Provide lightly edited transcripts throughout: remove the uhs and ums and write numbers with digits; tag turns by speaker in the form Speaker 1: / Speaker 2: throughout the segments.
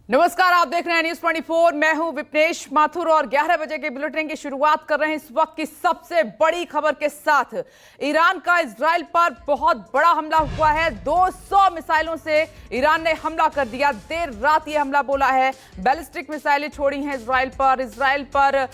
Speaker 1: नमस्कार, आप देख रहे हैं न्यूज 24। मैं हूं विपनेश माथुर और 11 बजे के बुलेटिन की शुरुआत कर रहे हैं इस वक्त की सबसे बड़ी खबर के साथ। ईरान का इजराइल पर बहुत बड़ा हमला हुआ है। 200 मिसाइलों से ईरान ने हमला कर दिया। देर रात ये हमला बोला है। बैलिस्टिक मिसाइलें छोड़ी हैं इजराइल पर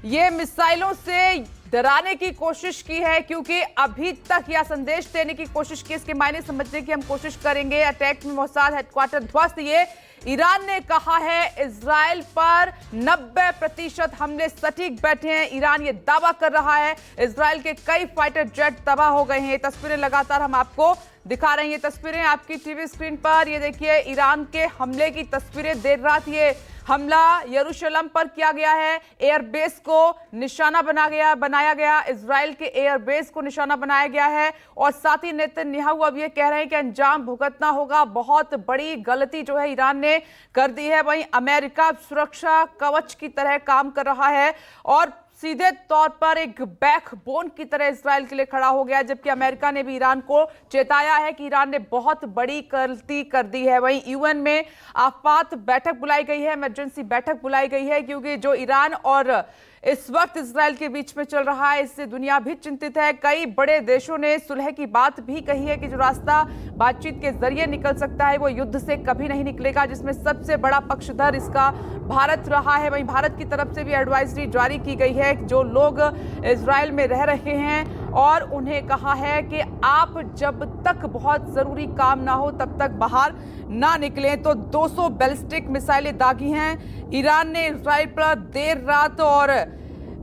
Speaker 1: ये मिसाइलों से डराने की कोशिश की है, क्योंकि अभी तक यह संदेश देने की कोशिश की। इसके मायने समझने की हम कोशिश करेंगे। अटैक में मोसाद हेडक्वार्टर ध्वस्त। ये ईरान ने कहा है इजराइल पर 90% हमले सटीक बैठे हैं। ईरान ये दावा कर रहा है। इजराइल के कई फाइटर जेट तबाह हो गए हैं। ये तस्वीरें लगातार हम आपको दिखा रहे हैं। ये तस्वीरें आपकी टीवी स्क्रीन पर। ये देखिए ईरान के हमले की तस्वीरें। देर रात ये हमला यरूशलेम पर किया गया है। एयरबेस को निशाना बनाया गया। इजराइल के एयरबेस को निशाना बनाया गया है और साथ ही नेतन्याहू अब ये कह रहे हैं कि अंजाम भुगतना होगा। बहुत बड़ी गलती जो है ईरान ने कर दी है। वहीं अमेरिका सुरक्षा कवच की तरह काम कर रहा है और सीधे तौर पर एक बैकबोन की तरह इजराइल के लिए खड़ा हो गया, जबकि अमेरिका ने भी ईरान को चेताया है कि ईरान ने बहुत बड़ी गलती कर दी है। वहीं यूएन में आपात बैठक बुलाई गई है, इमरजेंसी बैठक बुलाई गई है, क्योंकि जो ईरान और इस वक्त इजराइल के बीच में चल रहा है, इससे दुनिया भी चिंतित है। कई बड़े देशों ने सुलह की बात भी कही है कि जो रास्ता बातचीत के जरिए निकल सकता है वो युद्ध से कभी नहीं निकलेगा, जिसमें सबसे बड़ा पक्षधर इसका भारत रहा है। वहीं भारत की तरफ से भी एडवाइजरी जारी की गई है। जो लोग इजराइल में रह रहे हैं और उन्हें कहा है कि आप जब तक बहुत जरूरी काम ना हो तब तक बाहर ना निकलें। तो 200 बैलिस्टिक मिसाइलें दागी हैं ईरान ने इजराइल पर देर रात और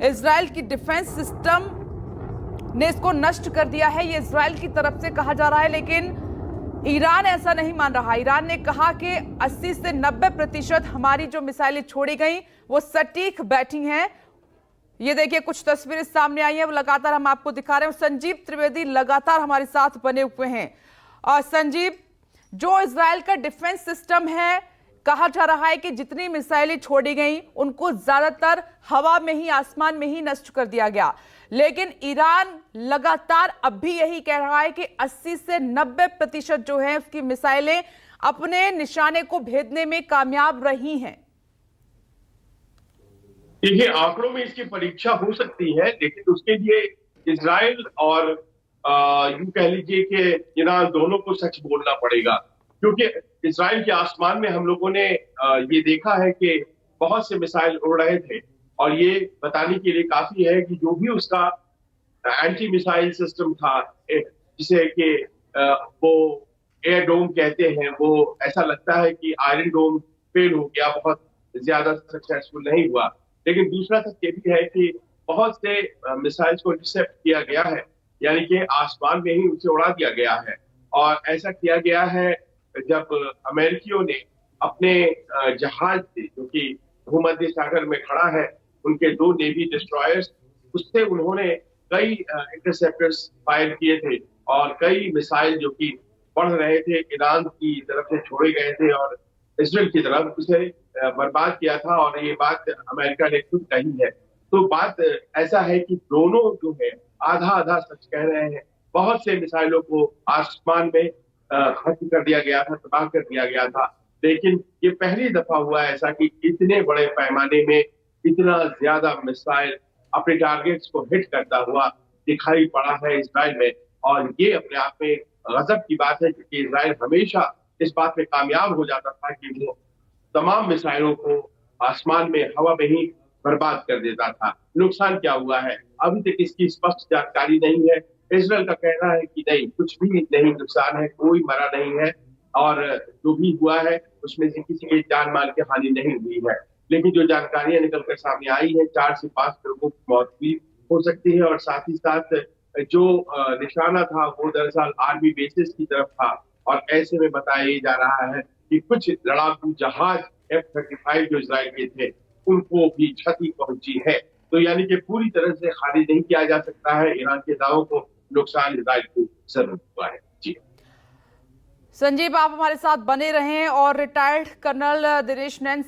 Speaker 1: इजराइल की डिफेंस सिस्टम ने इसको नष्ट कर दिया है। ये इजराइल की तरफ से कहा जा रहा है, लेकिन ईरान ऐसा नहीं मान रहा। ईरान ने कहा कि 80 से 90% हमारी जो मिसाइलें छोड़ी गई वो सटीक बैठी हैं। ये देखिए कुछ तस्वीरें सामने आई हैं, वो लगातार हम आपको दिखा रहे हैं। संजीव त्रिवेदी लगातार हमारे साथ बने हुए हैं। और संजीव, जो इजराइल का डिफेंस सिस्टम है, कहा जा रहा है कि जितनी मिसाइलें छोड़ी गई उनको ज्यादातर हवा में ही, आसमान में ही नष्ट कर दिया गया, लेकिन ईरान लगातार अब भी यही कह रहा है कि 80 से 90% जो है उसकी मिसाइलें अपने निशाने को भेदने में कामयाब रही हैं।
Speaker 2: देखिए, आंकड़ों में इसकी परीक्षा हो सकती है, लेकिन उसके लिए इजराइल और यूं कह लीजिए कि ईरान दोनों को सच बोलना पड़ेगा, क्योंकि इजराइल के आसमान में हम लोगों ने ये देखा है कि बहुत से मिसाइल उड़ रहे थे और ये बताने के लिए काफी है कि जो भी उसका एंटी मिसाइल सिस्टम था, जिसे कि वो एयर डोम कहते हैं, वो ऐसा लगता है कि आयरन डोम फेल हो गया, बहुत ज्यादा सक्सेसफुल नहीं हुआ। लेकिन दूसरा तक ये भी है कि बहुत से मिसाइल्स को इंटरसेप्ट किया गया है, यानी कि आसमान में ही उसे उड़ा दिया गया है। और ऐसा किया गया है जब अमेरिकियों ने अपने जहाज से, जो कि भूमध्य सागर में खड़ा है, उनके 2 नेवी डिस्ट्रॉयर्स, उससे उन्होंने कई इंटरसेप्टर्स फायर किए थे और कई मिसाइल जो कि बढ़ रहे थे ईरान की तरफ से छोड़े गए थे और इजराइल की तरफ उसे बर्बाद किया था। और ये बात अमेरिका ने खुद कही है। तो बात ऐसा है कि दोनों जो है आधा आधा सच कह रहे हैं। बहुत से मिसाइलों को आसमान में खत्म कर दिया गया था, तबाह कर दिया गया था, लेकिन ये पहली दफा हुआ ऐसा कि इतने बड़े पैमाने में इतना ज्यादा मिसाइल अपने टारगेट्स को हिट करता हुआ दिखाई पड़ा है इजराइल में। और ये अपने आप में गजब की बात है, क्योंकि इजराइल हमेशा इस बात में कामयाब हो जाता था कि वो तमाम मिसाइलों को आसमान में, हवा में ही बर्बाद कर देता था। नुकसान क्या हुआ है अभी तक इसकी स्पष्ट जानकारी नहीं है। इजराइल का कहना है कि नहीं, कुछ भी नहीं नुकसान है, कोई मरा नहीं है और जो भी हुआ है उसमें से किसी के जान माल की हानि नहीं हुई है। लेकिन जो जानकारियां निकलकर सामने आई है, 4 से 5 लोगों की मौत भी हो सकती है और साथ ही साथ जो निशाना था वो दरअसल आर्मी बेसिस की तरफ था। और ऐसे में बताया जा रहा है कि कुछ लड़ाकू जहाज F-35 जो इजराइल के थे उनको भी क्षति पहुंची है। तो यानी कि पूरी तरह से खारिज नहीं किया जा सकता है ईरान के दावों को। नुकसान इजराइल को जरूर हुआ है। जी
Speaker 1: संजीव, आप हमारे साथ बने रहें। और रिटायर्ड कर्नल दिनेश नैन